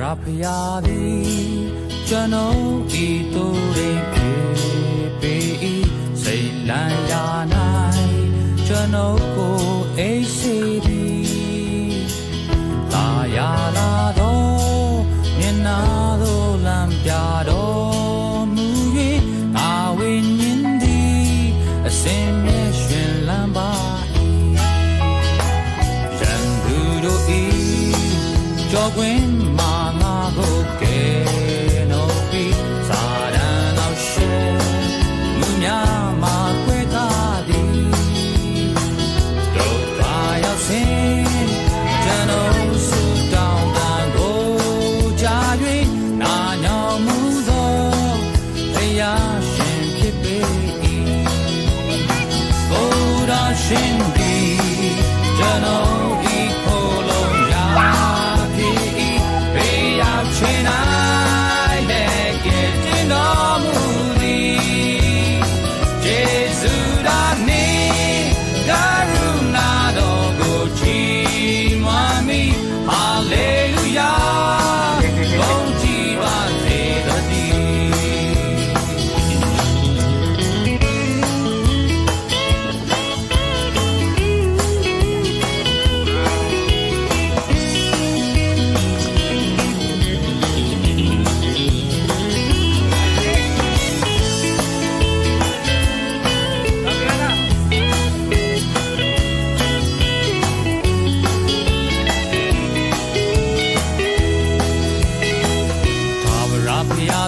ရာဖျားသည်ကျွန်ုပ်ဤတို့ရိဖြစ်ပေ၏စိတ်လန်းရာ၌ကျွန်ုပ်ကိုအိပ်စေသည်သာယာလာသောမျက်နာသို့လမ်းပြတော်မူ၍ငါဝိညာဉ်သည်အစဉ်မြဲရှင်လန်းပါ၏ရန်သူတို့၏ကြောကွင်းမှာငါကိုကယ်နှုတ်ပြီးစာရန်အောင်ရှေလူများမှာကွဲကားသည်ဒုက္ခရောက်စဉ်ကျွန်ုပ်ဆုတောင်းတန်ကိုကြား၍နာညောင်မှုသောဘုရားရှင်ဖြစ်ပေ၏ဘုရားရှင်သည်ကျွန်ုပ်ဤခိုးလုံးရာချင်းနိုင်တဲ့ကဲ့တင်တော်မူသည်ယေရှုတော်နေကရုဏာတော်ကိုချီးမွမ်းမိဟာလေလုယာဘုန်းကြီးပါစေ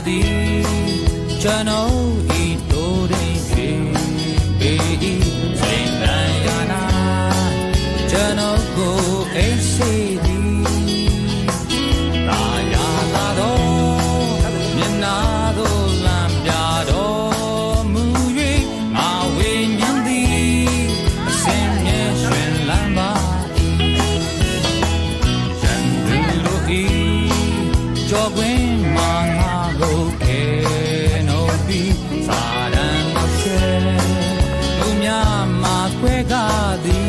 တည်းကျွန်ုပ်ဤတို့တွင်ဖြစ်ပေ၏စိတ်လန်းရာ၌ကျွန်ုပ်ကိုအိပ်စေသည်သာယာလာသောမျက်နာသို့လမ်းပြတော်မူ၍ငါဝိညာဉ်သည်အစဉ်မြဲရှင်လန်းပါ၏ရန်သူတို့၏ကြောကွင်းမှာငါကိုကယ်စာရန်ရှေလူများမှာကွဲကားသည်